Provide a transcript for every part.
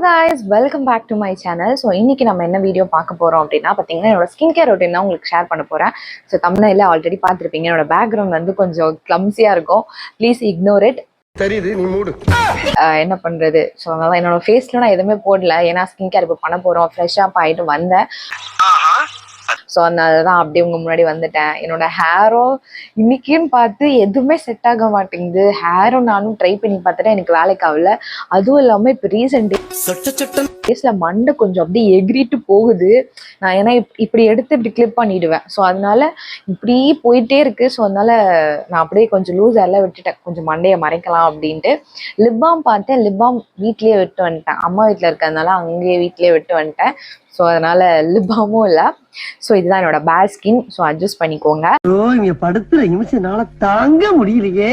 guys, welcome back to my channel. So இன்னைக்கு நம்ம என்ன வீடியோ பார்க்க போறோம் அப்படின்னா பாத்தீங்கன்னா என்னோட ஸ்கின் கேர் ரொட்டீன் தான் உங்களுக்கு ஷேர் பண்ண போறேன். ஸோ thumbnail ஆல்ரெடி பார்த்துருப்பீங்க. என்னோட பேக்ரவுண்ட் வந்து கொஞ்சம் கிளம்ஸியா இருக்கும், ப்ளீஸ் இக்னோர் இட். தெரியுது, நீ மூடு. என்ன பண்றது, ஸோ அதனால என்னோட ஃபேஸ்ல நான் எதுவுமே போடல, ஏன்னா ஸ்கின் கேர் இப்போ பண்ண போறோம். ஃப்ரெஷ்ஷாக ஆகிட்டு வந்தேன். ஸோ அதனால தான் அப்படியே உங்க முன்னாடி வந்துட்டேன். என்னோட ஹேரும் இன்னைக்குன்னு பார்த்து எதுவுமே செட் ஆக மாட்டேங்குது. ஹேரும் நானும் ட்ரை பண்ணி பார்த்துட்டேன், எனக்கு வேலைக்கு ஆகல. அதுவும் இல்லாமல் இப்போ ரீசெண்ட் டேஸ்ல மண்டை கொஞ்சம் அப்படியே எகிரிட்டு போகுது. நான் ஏன்னா இப்படி எடுத்து இப்படி கிளிப் பண்ணிடுவேன். ஸோ அதனால இப்படி போயிட்டே இருக்கு. ஸோ அதனால நான் அப்படியே கொஞ்சம் லூஸ் எல்லாம் விட்டுட்டேன், கொஞ்சம் மண்டையை மறைக்கலாம் அப்படின்ட்டு. லிப் பாம் பார்த்தேன், லிப் பாம் வீட்லேயே விட்டு வந்துட்டேன். அம்மா வீட்டில் இருக்கிறதுனால அங்கேயே வீட்லேயே விட்டு வந்துட்டேன். ஸோ அதனால லிப் பாமும் இல்லை. ஸோ இதுதான் என்னோட பேட் ஸ்கின். ஸோ அட்ஜஸ்ட் பண்ணிக்கோங்க. இங்க படுத்துற நிமிஷம்னால தாங்க முடியலையே,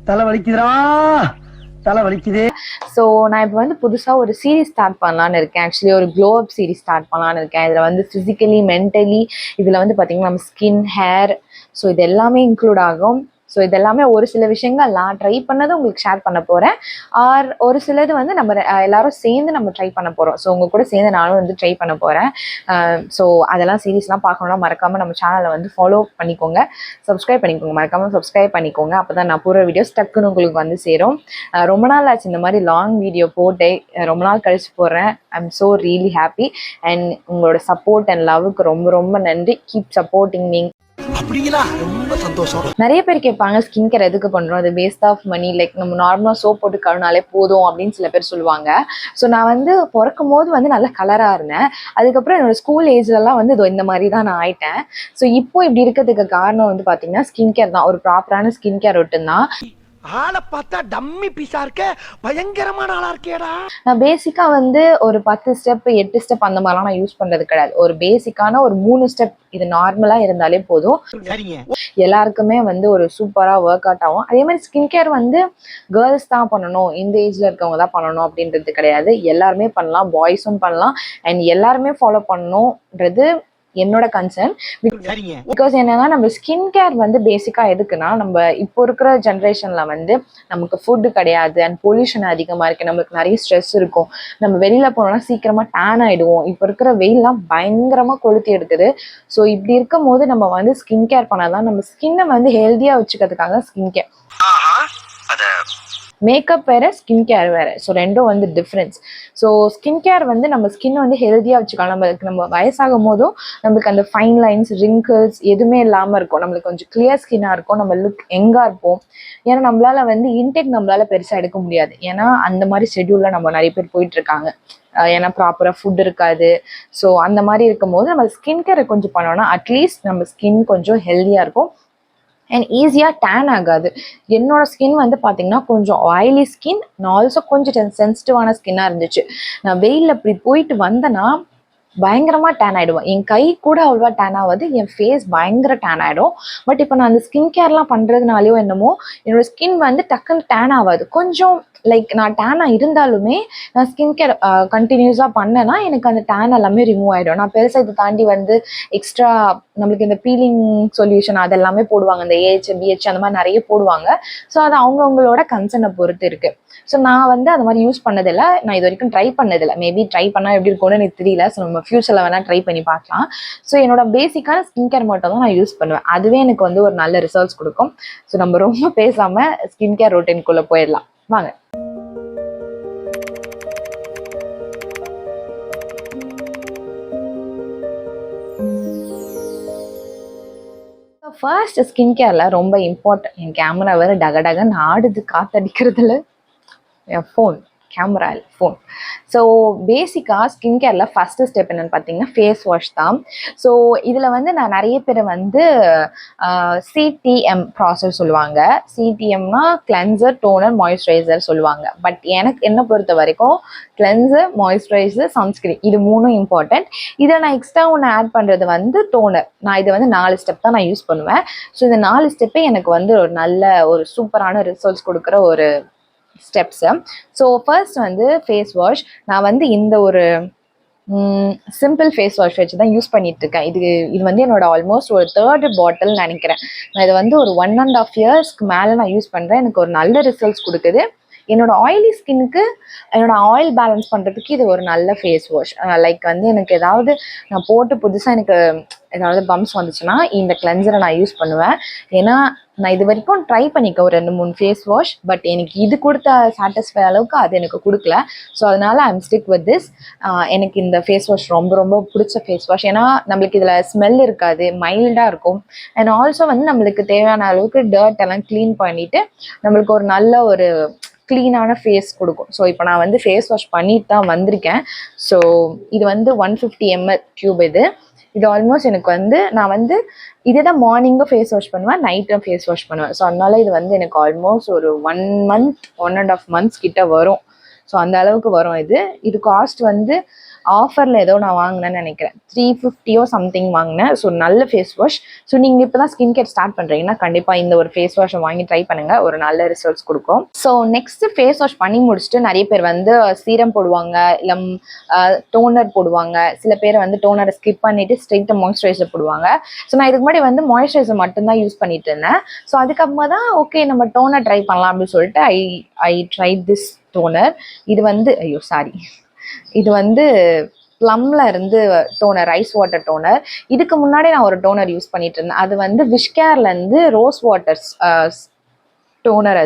தலை வலிக்குதுடா, தலை வலிக்குதே. ஸோ நான் இப்போ வந்து புதுசாக ஒரு சீரீஸ் ஸ்டார்ட் பண்ணலான்னு இருக்கேன். ஆக்சுவலி ஒரு க்ளோ அப் சீரீஸ் ஸ்டார்ட் பண்ணலான்னு இருக்கேன். இதில் வந்து ஃபிசிக்கலி, மென்டலி, இதில் வந்து பார்த்தீங்கன்னா நம்ம ஸ்கின், ஹேர், ஸோ இது எல்லாமே இன்க்ளூட் ஆகும். ஸோ இது எல்லாமே ஒரு சில விஷயங்கள் நான் ட்ரை பண்ணதை உங்களுக்கு ஷேர் பண்ண போகிறேன். ஆர் ஒரு சிலது வந்து நம்ம எல்லாரும் சேர்ந்து நம்ம ட்ரை பண்ண போகிறோம். ஸோ உங்கள் கூட சேர்ந்து நானும் வந்து ட்ரை பண்ண போகிறேன். ஸோ அதெல்லாம் சீரீஸ்லாம் பார்க்கணுன்னா மறக்காமல் நம்ம சேனலை வந்து ஃபாலோ பண்ணிக்கோங்க, சப்ஸ்கிரைப் பண்ணிக்கோங்க. மறக்காமல் சப்ஸ்கிரைப் பண்ணிக்கோங்க, அப்போ தான் நான் போகிற வீடியோஸ் டக்குன்னு உங்களுக்கு வந்து சேரும். ரொம்ப நாள் ஆச்சு இந்த மாதிரி லாங் வீடியோ போட்டு, ரொம்ப நாள் கழிச்சு போடுறேன். I am so really happy. And உங்களோட சப்போர்ட் அண்ட் லவ்வுக்கு ரொம்ப ரொம்ப நன்றி. Keep supporting me. ரொம்ப சந்தோஷம். நிறைய பேர் கேட்பாங்க ஸ்கின் கேர் எதுக்கு பண்றோம், அது வேஸ்ட் ஆஃப் மணி, லைக் நம்ம நார்மலா சோப் போட்டு கழுவினாலே போதும் அப்படின்னு சில பேர் சொல்லுவாங்க. ஸோ நான் வந்து பிறக்கும் போது வந்து நல்ல கலரா இருந்தேன். அதுக்கப்புறம் என்னோட ஸ்கூல் ஏஜ்லலாம் வந்து இந்த மாதிரி தான் நான் ஆயிட்டேன். ஸோ இப்போ இப்படி இருக்கிறதுக்கு காரணம் வந்து பாத்தீங்கன்னா ஸ்கின் கேர் தான். ஒரு ப்ராப்பரான ஸ்கின் கேர் ரொட்டீன் தான். ஆளை பார்த்தா டம்மி பீஸா இருக்க, பயங்கரமான ஆளா இருக்கேடா. நான் பேசிக்கா வந்து ஒரு 10 ஸ்டெப் 8 ஸ்டெப் அந்த மாதிரிலாம் நான் யூஸ் பண்றது கிடையாது. ஒரு பேசிக்கான ஒரு 3 ஸ்டெப் இது நார்மலா இருந்தாலே போதும். எல்லாருக்குமே வந்து ஒரு சூப்பரா ஒர்க் அவுட் ஆகும். அதே மாதிரி ஸ்கின் கேர் வந்து கேர்ள்ஸ் தான் பண்ணணும், இந்த ஏஜ்ல இருக்கவங்க தான் பண்ணணும் அப்படின்றது கிடையாது. எல்லாருமே பண்ணலாம், பாய்ஸும் பண்ணலாம். அண்ட் எல்லாருமே ஃபாலோ பண்ணணும்ன்றது என்னோட கன்சர்ன். பிகாஸ் என்னன்னா நம்ம ஸ்கின் கேர் வந்து பேசிக்கா எதுக்குன்னா, நம்ம இப்போ இருக்கிற ஜென்ரேஷன்ல வந்து நமக்கு ஃபுட்டு கிடையாது, அண்ட் பொல்யூஷன் அதிகமா இருக்கு, நமக்கு நிறைய ஸ்ட்ரெஸ் இருக்கும். நம்ம வெளியில போனோம்னா சீக்கிரமா டேன் ஆயிடுவோம். இப்போ இருக்கிற வெயில்லாம் பயங்கரமா கொளுத்தி எடுக்குது. ஸோ இப்படி இருக்கும் போது நம்ம வந்து ஸ்கின் கேர் பண்ணாதான் நம்ம ஸ்கின்னை வந்து ஹெல்த்தியா வச்சுக்கிறதுக்காக ஸ்கின் கேர். மேக்கப் வேற, ஸ்கின் கேர் வேற. ஸோ ரெண்டும் வந்து டிஃப்ரென்ஸ். ஸோ ஸ்கின் கேர் வந்து நம்ம ஸ்கின் வந்து ஹெல்த்தியாக வச்சுக்கலாம். நம்ம வயசாகும் போதும் நம்மளுக்கு அந்த ஃபைன் லைன்ஸ், ரிங்கிள்ஸ் எதுவுமே இல்லாமல் இருக்கும். நம்மளுக்கு கொஞ்சம் கிளியர் ஸ்கின்னாக இருக்கும், நம்ம லுக் எங்காக இருப்போம். ஏன்னா நம்மளால வந்து இன்டேக் நம்மளால பெருசாக எடுக்க முடியாது. ஏன்னா அந்த மாதிரி ஷெட்யூலில் நம்ம நிறைய பேர் போயிட்டு இருக்காங்க. ஏன்னா ப்ராப்பராக ஃபுட் இருக்காது. ஸோ அந்த மாதிரி இருக்கும்போது நம்ம ஸ்கின் கேரை கொஞ்சம் பண்ணோம்னா அட்லீஸ்ட் நம்ம ஸ்கின் கொஞ்சம் ஹெல்த்தியாக இருக்கும் அண்ட் ஈஸியாக டேன் ஆகாது. என்னோட ஸ்கின் வந்து பார்த்தீங்கன்னா கொஞ்சம் ஆயிலி ஸ்கின், நான் ஆல்சோ கொஞ்சம் சென்சிட்டிவான ஸ்கின்னாக இருந்துச்சு. நான் வெயிலில் இப்படி போயிட்டு வந்தேன்னா பயங்கரமாக டேன் ஆகிடுவேன். என் கை கூட அவ்வளோவா டேன் ஆகாது, என் ஃபேஸ் பயங்கர டேன் ஆகிடும். பட் இப்போ நான் அந்த ஸ்கின் கேர்லாம் பண்ணுறதுனாலையோ என்னமோ என்னோடய ஸ்கின் வந்து டக்குன்னு டேன் ஆகாது. கொஞ்சம் லைக் நான் டேனாக இருந்தாலுமே நான் ஸ்கின் கேர் கண்டினியூஸாக பண்ணேன்னா எனக்கு அந்த டேன் எல்லாமே ரிமூவ் ஆகிடும். நான் பெருசாக இதை தாண்டி வந்து எக்ஸ்ட்ரா நம்மளுக்கு இந்த பீலிங் சொல்யூஷன் அதெல்லாமே போடுவாங்க, இந்த ஏஹெச் பிஹெச் அந்த மாதிரி நிறைய போடுவாங்க. ஸோ அது அவங்கவுங்களோட கன்சர்னை பொறுத்து இருக்குது. ஸோ நான் வந்து அந்த மாதிரி யூஸ் பண்ணதில்லை, நான் இது வரைக்கும் ட்ரை பண்ணதில்லை. மேபி ட்ரை பண்ணால் எப்படி இருக்கும்னு எனக்கு தெரியல. ஸோ நம்ம ஃபியூச்சரில் வேணால் ட்ரை பண்ணி பார்க்கலாம். ஸோ என்னோட பேசிக்கான ஸ்கின் கேர் மட்டும் தான் நான் யூஸ் பண்ணுவேன். அதுவே எனக்கு வந்து ஒரு நல்ல ரிசல்ட்ஸ் கொடுக்கும். ஸோ நம்ம ரொம்ப பேசாமல் ஸ்கின் கேர் ரொட்டீனுக்குள்ளே போயிடலாம் வாங்க. ஃபர்ஸ்ட் ஸ்கின் கேரில் ரொம்ப இம்பார்ட்டன்ட், என் கேமரா வேறு டகடகன்னு ஆடுது காற்றடிக்கிறதுல, என் ஃபோன் கேமரா ஃபோன். ஸோ பேசிக்காக ஸ்கின் கேரில் ஃபஸ்ட்டு ஸ்டெப் என்னென்னு பார்த்தீங்கன்னா ஃபேஸ் வாஷ் தான். ஸோ இதில் வந்து நான் நிறைய பேர் வந்து சிடிஎம் ப்ராசஸ் சொல்லுவாங்க. சிடிஎம்னா கிளென்சர், டோனர், மாய்ஸ்சரைசர் சொல்லுவாங்க. பட் எனக்கு என்ன பொறுத்த வரைக்கும் கிளென்சர், மாய்ஸ்சரைசர், சன்ஸ்கிரீன் இது மூணும் இம்பார்ட்டன்ட். இதை நான் எக்ஸ்ட்ரா ஒன்று ஆட் பண்ணுறது வந்து டோனர். நான் இதை வந்து 4 ஸ்டெப் தான் நான் யூஸ் பண்ணுவேன். ஸோ இந்த 4 ஸ்டெப்பே எனக்கு வந்து ஒரு நல்ல ஒரு சூப்பரான ரிசல்ட்ஸ் கொடுக்குற ஒரு ஸ்டெப்ஸு. ஸோ ஃபர்ஸ்ட் வந்து ஃபேஸ் வாஷ். நான் வந்து இந்த ஒரு சிம்பிள் ஃபேஸ் வாஷ் வச்சு தான் யூஸ் பண்ணிட்டு இருக்கேன். இது வந்து என்னோட ஆல்மோஸ்ட் ஒரு 3rd பாட்டில் நினைக்கிறேன். நான் இதை வந்து ஒரு 1.5 இயர்ஸ்க்கு மேலே நான் யூஸ் பண்ணுறேன். எனக்கு ஒரு நல்ல ரிசல்ட்ஸ் கொடுக்குது. என்னோட ஆயிலி ஸ்கின்னுக்கு என்னோட ஆயில் பேலன்ஸ் பண்ணுறதுக்கு இது ஒரு நல்ல ஃபேஸ் வாஷ். லைக் வந்து எனக்கு ஏதாவது நான் போட்டு புதுசாக எனக்கு ஏதாவது பம்ப்ஸ் வந்துச்சுன்னா இந்த கிளென்சரை நான் யூஸ் பண்ணுவேன். ஏன்னா நான் இது வரைக்கும் ட்ரை பண்ணிக்க ஒரு 2-3 ஃபேஸ் வாஷ், பட் எனக்கு இது கொடுத்த சாட்டிஸ்ஃபை அளவுக்கு அது எனக்கு கொடுக்கல. ஸோ அதனால ஐம் ஸ்டிக் வித் திஸ். எனக்கு இந்த ஃபேஸ் வாஷ் ரொம்ப ரொம்ப பிடிச்ச ஃபேஸ் வாஷ். ஏன்னா நம்மளுக்கு இதில் ஸ்மெல் இருக்காது, மைல்டாக இருக்கும். அண்ட் ஆல்சோ வந்து நம்மளுக்கு தேவையான அளவுக்கு டர்ட் எல்லாம் க்ளீன் பண்ணிவிட்டு நம்மளுக்கு ஒரு நல்ல ஒரு க்ளீனான ஃபேஸ் கொடுக்கும். ஸோ இப்போ நான் வந்து ஃபேஸ் வாஷ் பண்ணிட்டு தான் வந்திருக்கேன். ஸோ இது வந்து 150 ml டியூப். இது ஆல்மோஸ்ட் எனக்கு வந்து நான் வந்து இதே தான் மார்னிங்கும் ஃபேஸ் வாஷ் பண்ணுவேன், நைட்டும் ஃபேஸ் வாஷ் பண்ணுவேன். ஸோ அதனால இது வந்து எனக்கு ஆல்மோஸ்ட் ஒரு 1 month 1.5 months கிட்ட வரும். ஸோ அந்த அளவுக்கு வரும். இது காஸ்ட் வந்து ஆஃபரில் ஏதோ நான் வாங்கினேன்னு நினைக்கிறேன், 350 சம்திங் வாங்கினேன். ஸோ நல்ல ஃபேஸ் வாஷ். ஸோ நீங்கள் இப்போ தான் ஸ்கின் கேர் ஸ்டார்ட் பண்ணுறீங்கன்னா கண்டிப்பாக இந்த ஒரு ஃபேஸ் வாஷை வாங்கி ட்ரை பண்ணுங்கள், ஒரு நல்ல ரிசல்ட்ஸ் கொடுக்கும். ஸோ நெக்ஸ்ட்டு ஃபேஸ் வாஷ் பண்ணி முடிச்சுட்டு நிறைய பேர் வந்து சீரம் போடுவாங்க, இல்லை டோனர் போடுவாங்க. சில பேர் வந்து டோனரை ஸ்கிப் பண்ணிவிட்டு ஸ்ட்ரெயிட்டாக மாய்ஸ்சரைசர் போடுவாங்க. ஸோ நான் இதுக்கு முன்னாடி வந்து மாய்ஸ்சரைசர் மட்டும்தான் யூஸ் பண்ணிட்டு இருந்தேன். ஸோ அதுக்கப்புறமா தான் ஓகே நம்ம டோனர் ட்ரை பண்ணலாம் அப்படின்னு சொல்லிட்டு ஐ ட்ரை திஸ் டோனர். இது வந்து ப்ளம்ல இருந்து டோனர், ஐஸ் வாட்டர் டோனர். இதுக்கு முன்னாடி நான் ஒரு டோனர் யூஸ் பண்ணிட்டு இருந்தேன். அது வந்து விஷ்கேர்லேருந்து ரோஸ் வாட்டர்ஸ் டோனர்.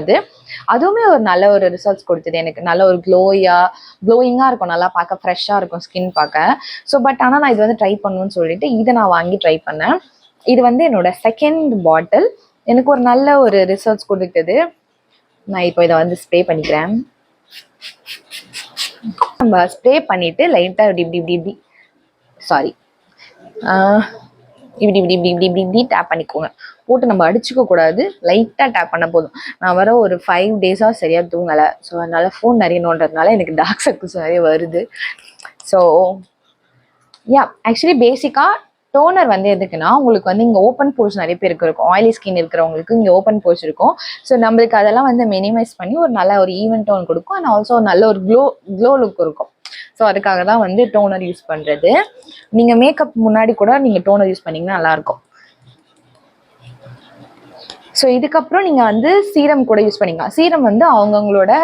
அதுவுமே ஒரு நல்ல ஒரு ரிசல்ட்ஸ் கொடுத்தது எனக்கு. நல்ல ஒரு க்ளோயிங்காக இருக்கும், நல்லா பார்க்க ஃப்ரெஷ்ஷாக இருக்கும் ஸ்கின் பார்க்க. ஸோ பட் ஆனால் நான் இது வந்து ட்ரை பண்ணணும்னு சொல்லிட்டு இதை நான் வாங்கி ட்ரை பண்ணேன். இது வந்து என்னோட செகண்ட் பாட்டில். எனக்கு ஒரு நல்ல ஒரு ரிசல்ட்ஸ் கொடுத்துட்டது. நான் இப்போ இதை வந்து ஸ்ப்ரே பண்ணிக்கிறேன். நம்ம ஸ்ப்ரே பண்ணிவிட்டு லைட்டாக இப்படி டேப் பண்ணிக்கோங்க. போட்டு நம்ம அடிச்சுக்க கூடாது, லைட்டாக டேப் பண்ண போதும். நான் வர ஒரு 5 days சரியாக தூங்கலை. ஸோ அதனால் ஃபோன் நிறைய நோண்டுறதுனால எனக்கு டார்க் சர்க்கிள்ஸ் நிறைய வருது. ஸோ ஆக்சுவலி பேசிக்காக டோனர் வந்து எதுக்குன்னா, உங்களுக்கு வந்து இங்கே ஓப்பன் போர்ஸ் நிறைய பேருக்கு இருக்கும், ஆயிலி ஸ்கின் இருக்கிறவங்களுக்கு இங்கே ஓப்பன் போர்ஸ் இருக்கும். ஸோ நம்மளுக்கு அதெல்லாம் வந்து மினிமைஸ் பண்ணி ஒரு நல்ல ஒரு ஈவன் டோன் கொடுக்கும். அண்ட் ஆல்சோ நல்ல ஒரு க்ளோ லுக் இருக்கும். ஸோ அதுக்காக தான் வந்து டோனர் யூஸ் பண்ணுறது. நீங்கள் மேக்கப் முன்னாடி கூட நீங்கள் டோனர் யூஸ் பண்ணிங்கன்னா நல்லாயிருக்கும். ஸோ இதுக்கப்புறம் நீங்கள் வந்து சீரம் கூட யூஸ் பண்ணிக்கலாம். சீரம் வந்து அவங்கவுங்களோட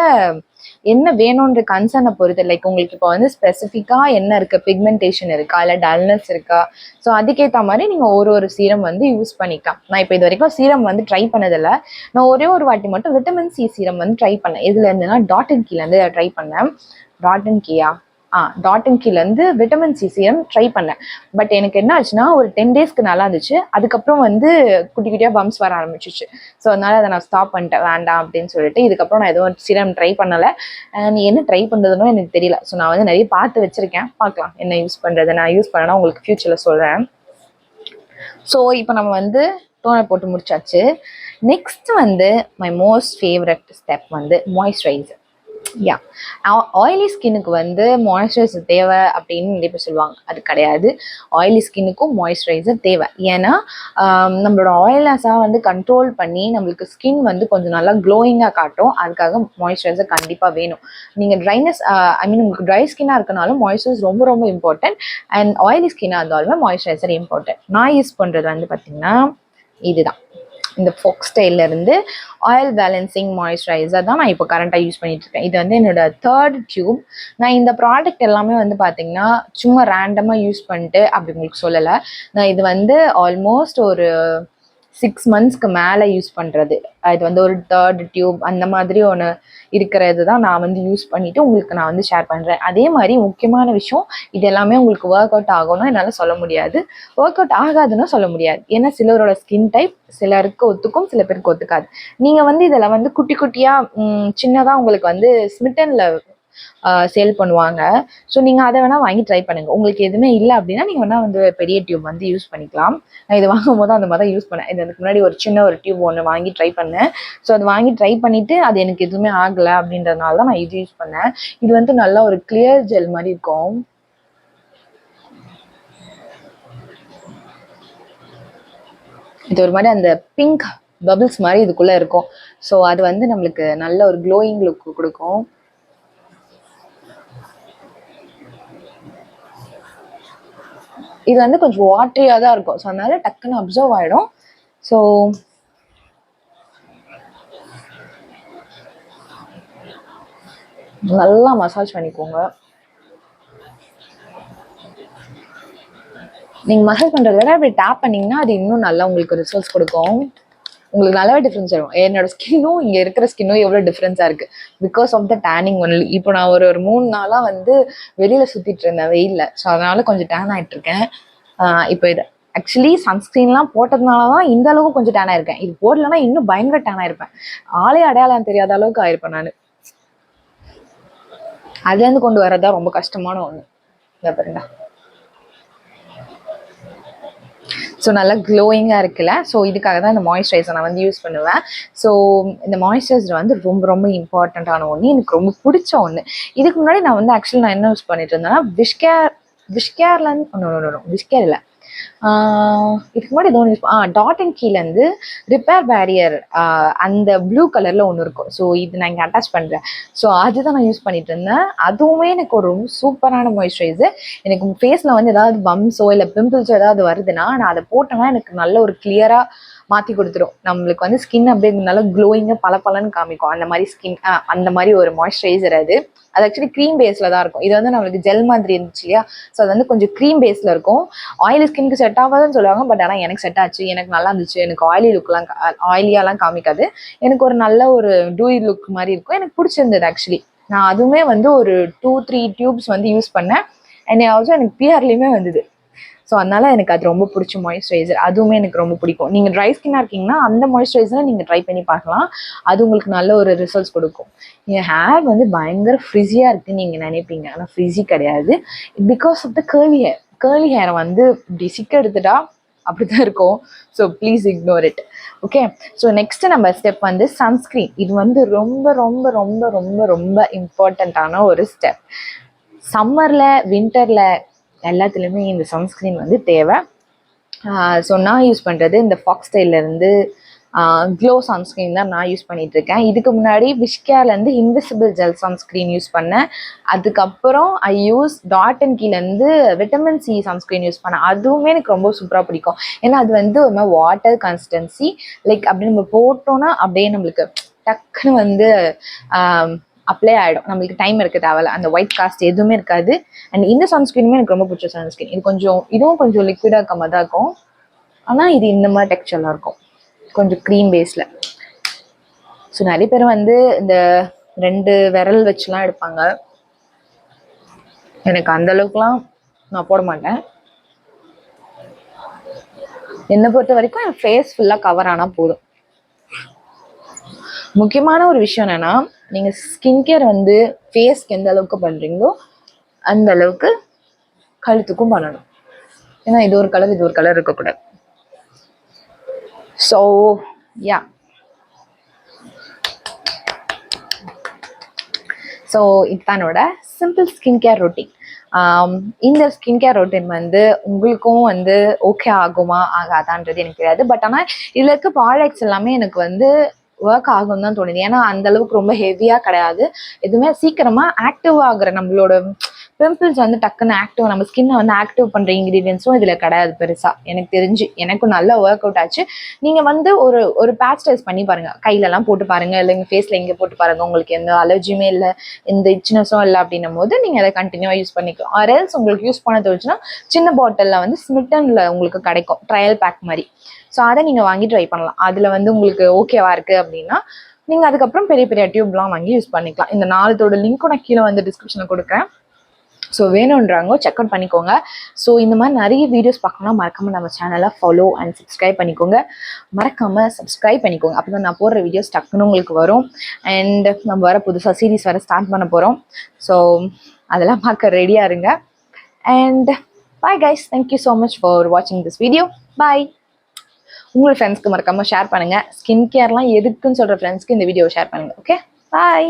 என்ன வேணுன்ற கன்சர்னை பொறுத்து, லைக் உங்களுக்கு இப்போ வந்து ஸ்பெசிஃபிக்காக என்ன இருக்குது, பிக்மெண்டேஷன் இருக்கா, இல்லை டல்னஸ் இருக்கா, ஸோ அதுக்கேற்ற மாதிரி நீங்கள் ஒரு சீரம் வந்து யூஸ் பண்ணிக்கலாம். நான் இப்போ இது வரைக்கும் சீரம் வந்து ட்ரை பண்ணதில்லை. நான் ஒரே ஒரு வாட்டி மட்டும் விட்டமின் சி சீரம் வந்து ட்ரை பண்ணேன். இதில் இருந்துன்னா டாட்-அண்ட்-கீலேருந்து ட்ரை பண்ணேன். டாட்-அண்ட்-கீலேருந்து விட்டமின் சி சீரம் ட்ரை பண்ணேன். பட் எனக்கு என்ன ஆச்சுன்னா, ஒரு 10 days நல்லா இருந்துச்சு. அதுக்கப்புறம் வந்து குட்டி குட்டியாக பம்ப்ஸ் வர ஆரம்பிச்சிச்சு. ஸோ அதனால் அதை நான் ஸ்டாப் பண்ணிட்டேன், வேண்டாம் அப்படின்னு சொல்லிட்டு. இதுக்கப்புறம் நான் எதுவும் சீரம் ட்ரை பண்ணலை. நீ என்ன ட்ரை பண்ணுறதுன்னு எனக்கு தெரியல. ஸோ நான் வந்து நிறைய பார்த்து வச்சுருக்கேன், பார்க்கலாம் என்ன யூஸ் பண்ணுறது. நான் யூஸ் பண்ணேன்னா உங்களுக்கு ஃப்யூச்சரில் சொல்கிறேன். ஸோ இப்போ நம்ம வந்து டோனர் போட்டு முடிச்சாச்சு. நெக்ஸ்ட் வந்து மை மோஸ்ட் ஃபேவரட் ஸ்டெப் வந்து மாய்ஸ்சரைசர். ஆயிலி ஸ்கின்னுக்கு வந்து மாய்ஸ்சரைசர் தேவை அப்படின்னு நிறைய பேர் சொல்லுவாங்க. அது கிடையாது. ஆயிலி ஸ்கின்னுக்கும் மாய்ஸ்சரைசர் தேவை. ஏன்னா நம்மளோட ஆயில்னஸாக வந்து கண்ட்ரோல் பண்ணி நம்மளுக்கு ஸ்கின் வந்து கொஞ்சம் நல்லா க்ளோயிங்காக காட்டும். அதுக்காக மாய்ஸ்சரைசர் கண்டிப்பாக வேணும். நீங்கள் ட்ரைனஸ் உங்களுக்கு ட்ரை ஸ்கின்னாக இருக்கனாலும் மாய்ஸ்சரைசர் ரொம்ப ரொம்ப இம்பார்ட்டன்ட். அண்ட் ஆயிலி ஸ்கின்னாக இருந்தாலுமே மாய்ஸ்சரைசர் இம்பார்ட்டன்ட். நான் யூஸ் பண்ணுறது வந்து பார்த்திங்கன்னா இதுதான், இந்த ஃபோக் ஸ்டைல்லேருந்து ஆயில் பேலன்சிங் மாய்ஸ்சரைசர் தான் நான் இப்போ கரண்ட்டாக யூஸ் பண்ணிட்டு இருக்கேன். இது வந்து என்னோட 3rd டியூப். நான் இந்த ப்ராடக்ட் எல்லாமே வந்து பார்த்தீங்கன்னா சும்மா ரேண்டமாக யூஸ் பண்ணிட்டு அப்படி உங்களுக்கு சொல்லலை. நான் இது வந்து ஆல்மோஸ்ட் ஒரு 6 monthsக்கு மேலே யூஸ் பண்ணுறது. இது வந்து ஒரு 3rd டியூப் அந்த மாதிரி ஒன்று இருக்கிறது தான் நான் வந்து யூஸ் பண்ணிவிட்டு உங்களுக்கு நான் வந்து ஷேர் பண்ணுறேன். அதே மாதிரி முக்கியமான விஷயம், இது எல்லாமே உங்களுக்கு ஒர்க் அவுட் ஆகணும் என்னால் சொல்ல முடியாது, ஒர்க் அவுட் ஆகாதுன்னு சொல்ல முடியாது. ஏன்னா சிலரோட ஸ்கின் டைப் சிலருக்கு ஒத்துக்கும், சில பேருக்கு ஒத்துக்காது. நீங்கள் வந்து இதில் வந்து குட்டி குட்டியாக சின்னதாக உங்களுக்கு வந்து ஸ்மிட்டனில் சேல் பண்ணுவாங்க. ஸோ நீங்கள் அதை வேணால் வாங்கி ட்ரை பண்ணுங்கள். உங்களுக்கு எதுவுமே இல்லை அப்படின்னா நீங்கள் வேணால் வந்து பெரிய டியூப் வந்து யூஸ் பண்ணிக்கலாம். நான் இது வாங்கும் போது அந்த மாதிரி தான் யூஸ் பண்ணேன். இது அதுக்கு முன்னாடி ஒரு சின்ன ஒரு டியூப் ஒன்று வாங்கி ட்ரை பண்ணேன். ஸோ அது வாங்கி ட்ரை பண்ணிவிட்டு அது எனக்கு எதுவுமே ஆகலை அப்படின்றதுனால தான் நான் இது யூஸ் பண்ணேன். இது வந்து நல்லா ஒரு கிளியர் ஜெல் மாதிரி இருக்கும். இது ஒரு மாதிரி அந்த பிங்க் பபிள்ஸ் மாதிரி இதுக்குள்ளே இருக்கும். ஸோ அது வந்து நம்மளுக்கு நல்ல ஒரு க்ளோயிங் லுக் கொடுக்கும். இது வந்து கொஞ்சம் வாட்டரியாக தான் இருக்கும். ஸோ அதனால டக்குன்னு அப்சர்வ் ஆகிடும். ஸோ நல்லா மசாஜ் பண்ணிக்கோங்க. நீங்கள் மசாஜ் பண்ணுறத விட அப்படி டேப் பண்ணிங்கன்னா அது இன்னும் நல்லா உங்களுக்கு ரிசல்ட்ஸ் கொடுக்கும். உங்களுக்கு நல்லாவே டிஃப்ரென்ஸ் வரும். என்னோட ஸ்கின்னும் இங்கே இருக்கிற ஸ்கின்னும் எவ்வளோ டிஃப்ரென்ஸாக இருக்குது because of the tanning only. இப்போ நான் ஒரு 3 நாளாக வந்து வெளியில் சுற்றிட்டு இருந்தேன் வெயிலில். ஸோ அதனால் கொஞ்சம் டேன் ஆகிட்டுருக்கேன். இப்போ இது ஆக்சுவலி சன்ஸ்க்ரீன்லாம் போட்டதுனால தான் இந்த அளவுக்கு கொஞ்சம் டேன் ஆயிருக்கேன். இது போடலன்னா இன்னும் பயங்கர டேன் ஆயிருப்பேன். ஆளே அடையாளம் தெரியாத அளவுக்கு ஆயிருப்பேன் நான். அதுலேருந்து கொண்டு வரதான் ரொம்ப கஷ்டமான ஒன்று. இதை பாருங்க. ஸோ நல்லா க்ளோயிங்காக இருக்குல்ல. ஸோ இதுக்காக தான் இந்த மாய்ஸ்சரைசர் நான் வந்து யூஸ் பண்ணுவேன். ஸோ இந்த மாய்ஸ்சரைசர் வந்து ரொம்ப ரொம்ப இம்பார்ட்டண்ட்டான ஒன்று, எனக்கு ரொம்ப பிடிச்ச ஒன்று. இதுக்கு முன்னாடி நான் வந்து ஆக்சுவலி நான் என்ன யூஸ் பண்ணிட்டு இருந்தேன்னா விஷ்கேர் இல்லை, இதுக்கு முன்னாடி ஏதோ ஒன்று டாட் அண்ட் கீழேருந்து ரிப்பேர் பேரியர் அந்த ப்ளூ கலரில் ஒன்று இருக்கும். ஸோ இது நான் இங்கே அட்டாச் பண்ணுறேன். ஸோ அதுதான் நான் யூஸ் பண்ணிட்டு இருந்தேன். அதுவுமே எனக்கு ஒரு ரொம்ப சூப்பரான மாய்ஸ்சரைசர். எனக்கு ஃபேஸில் வந்து ஏதாவது பம்ஸோ இல்லை பிம்பிள்ஸோ ஏதாவது வருதுன்னா நான் அதை போட்டேன்னா எனக்கு நல்ல ஒரு கிளியராக மாற்றி கொடுத்துரும். நம்மளுக்கு வந்து ஸ்கின் அப்படியே நல்லா க்ளோயிங்காக பலன்னு காமிக்கும். அந்த மாதிரி அந்த மாதிரி ஒரு மாய்ஸ்சரைசர் அது ஆக்சுவலி க்ரீம் பேஸில் தான் இருக்கும். இது வந்து நம்மளுக்கு ஜெல் மாதிரி இருந்துச்சு இல்லையா. ஸோ அது வந்து கொஞ்சம் க்ரீம் பேஸில் இருக்கும். ஆயிலி ஸ்கின்க்கு செட் ஆகாதுன்னு சொல்லுவாங்க. பட் ஆனால் எனக்கு செட் ஆச்சு. எனக்கு நல்லா இருந்துச்சு. எனக்கு ஆயிலியாலாம் காமிக்காது. எனக்கு ஒரு நல்ல ஒரு டூயி லுக் மாதிரி இருக்கும். எனக்கு பிடிச்சிருந்தது ஆக்சுவலி. நான் அதுவுமே வந்து ஒரு 2-3 டியூப்ஸ் வந்து யூஸ் பண்ணேன். அண்ட் ஆல்சோ எனக்கு பிஆர்லேயுமே வந்தது. ஸோ அதனால் எனக்கு அது ரொம்ப பிடிச்ச மாய்ஸ்சரைசர். அதுவுமே எனக்கு ரொம்ப பிடிக்கும். நீங்கள் ட்ரை ஸ்கின்னாக இருக்கீங்கன்னா அந்த மாய்ஸ்சரைசரை நீங்கள் ட்ரை பண்ணி பார்க்கலாம். அது உங்களுக்கு நல்ல ஒரு ரிசல்ட்ஸ் கொடுக்கும். என் ஹேர் வந்து பயங்கர ஃப்ரிஸியாக இருக்குதுன்னு நீங்கள் நினைப்பீங்க. ஆனால் ஃப்ரிஸி கிடையாது. பிகாஸ் ஆஃப் த கேர்லி ஹேரை வந்து இப்படி சிக்க எடுத்துட்டா அப்படி தான் இருக்கும். So please ignore it. Okay. So next நம்ம ஸ்டெப் வந்து சன்ஸ்க்ரீன். இது வந்து ரொம்ப ரொம்ப ரொம்ப ரொம்ப ரொம்ப இம்பார்ட்டண்ட்டான ஒரு ஸ்டெப். சம்மரில் வின்டரில் எல்லாத்துலேயுமே இந்த சன்ஸ்க்ரீன் வந்து தேவை. ஸோ நான் யூஸ் பண்ணுறது இந்த ஃபாக்ஸ் ஸ்டைல்லேருந்து க்ளோ சன்ஸ்க்ரீன் தான் நான் யூஸ் பண்ணிகிட்ருக்கேன். இதுக்கு முன்னாடி விஷ்கேர்லேருந்து இன்விசிபிள் ஜெல் சன்ஸ்க்ரீன் யூஸ் பண்ணேன். அதுக்கப்புறம் ஐ யூஸ் டாட் அண்ட் கீழேருந்து விட்டமின் சி சன்ஸ்க்ரீன் யூஸ் பண்ணேன். அதுவுமே எனக்கு ரொம்ப சூப்பராக பிடிக்கும். ஏன்னா அது வந்து ஒரு மாதிரி வாட்டர் கன்சிஸ்டன்சி. லைக் அப்படி நம்ம போட்டோன்னா அப்படியே நம்மளுக்கு டக்குன்னு வந்து அப்ளை ஆகிடும். நம்மளுக்கு டைம் இருக்க தேவையில்ல. அந்த ஒயிட் காஸ்ட் எதுவுமே இருக்காது. அண்ட் இந்த சன்ஸ்க்ரீனுமே எனக்கு ரொம்ப பிடிச்ச சன்ஸ்க்ரீன். இதுவும் கொஞ்சம் லிக்விடாக இருக்க மாதிரி தான் இருக்கும். ஆனால் இது இந்த மாதிரி டெக்ஸ்சர்லாம் இருக்கும், கொஞ்சம் க்ரீம் பேஸில். ஸோ நிறைய பேர் வந்து இந்த 2 விரல் வச்சுலாம் எடுப்பாங்க. எனக்கு அந்த அளவுக்குலாம் நான் போட மாட்டேன். என்னை பொறுத்த வரைக்கும் என் ஃபேஸ் ஃபுல்லாக கவர் ஆனால் போதும். முக்கியமான ஒரு விஷயம் என்னென்னா, நீங்கள் ஸ்கின் கேர் வந்து ஃபேஸ்க்கு எந்த அளவுக்கு பண்ணுறீங்களோ அந்த அளவுக்கு கழுத்துக்கும் பண்ணணும். ஏன்னா இது ஒரு கலர் இருக்கக்கூடாது. ஸோ யா, ஸோ இதுதான் என்னோட சிம்பிள் ஸ்கின் கேர் ரொட்டீன். இந்த ஸ்கின் கேர் ரொட்டீன் வந்து உங்களுக்கும் வந்து ஓகே ஆகுமா ஆகாதான்றது எனக்கு தெரியாது. பட் ஆனால் இதில் இருக்க ப்ராடக்ட்ஸ் எல்லாமே எனக்கு வந்து ஒர்க் ஆகும் தான் தோணுது. ஏன்னா அந்த அளவுக்கு ரொம்ப ஹெவியாக கிடையாது. எதுவுமே சீக்கிரமாக ஆக்டிவ் ஆகுற நம்மளோட பிம்பிள்ஸ் வந்து டக்குன்னு ஆக்டிவ், நம்ம ஸ்கின்னை வந்து ஆக்டிவ் பண்ணுற இன்க்ரீடியன்ஸும் இதில் கிடையாது பெருசாக. எனக்கு தெரிஞ்சு எனக்கும் நல்லா ஒர்க் அவுட் ஆச்சு. நீங்கள் வந்து ஒரு பேட்ச் டெஸ்ட் பண்ணி பாருங்கள். கையிலலாம் போட்டு பாருங்கள், இல்லை எங்கள் ஃபேஸில் இங்கே போட்டு பாருங்கள். உங்களுக்கு எந்த அலர்ஜியுமே இல்லை, எந்த இச்சினஸும் இல்லை அப்படின்னும் போது நீங்கள் அதை கண்டினியூவாக யூஸ் பண்ணிக்கலாம். ஆர்எல்ஸ் உங்களுக்கு யூஸ் பண்ண தோணுச்சுன்னா சின்ன பாட்டிலில் வந்து ஸ்மிட்டனில் உங்களுக்கு கிடைக்கும் ட்ரையல் பேக் மாதிரி. ஸோ அதை நீங்கள் வாங்கி ட்ரை பண்ணலாம். அதில் வந்து உங்களுக்கு ஓகேவா இருக்குது அப்படின்னா நீங்கள் அதுக்கப்புறம் பெரிய பெரிய டியூப்லாம் வாங்கி யூஸ் பண்ணிக்கலாம். இந்த 4 லிங்க்கும் நான் கீழே வந்து டிஸ்கிரிப்ஷனில் கொடுக்குறேன். ஸோ வேணுன்றாங்க செக் அவுட் பண்ணிக்கோங்க. ஸோ இந்த மாதிரி நிறைய வீடியோஸ் பார்க்கணும்னா மறக்காமல் நம்ம சேனலை ஃபாலோ அண்ட் சப்ஸ்கிரைப் பண்ணிக்கோங்க. அப்போ தான் நான் போடுற வீடியோஸ் டக்குன்னு உங்களுக்கு வரும். அண்ட் நம்ம வர புதுசாக சீரீஸ் வர ஸ்டார்ட் பண்ண போகிறோம். ஸோ அதெல்லாம் பார்க்க ரெடியாக இருங்க. And bye guys, thank you so much for வாட்சிங் திஸ் வீடியோ. பாய். உங்கள் ஃப்ரெண்ட்ஸ்க்கு மறக்காமல் ஷேர் பண்ணுங்கள். ஸ்கின் கேர்லாம் எதுக்குன்னு சொல்கிற ஃப்ரெண்ட்ஸ்க்கு இந்த வீடியோ ஷேர் பண்ணுங்கள். ஓகே, பாய்.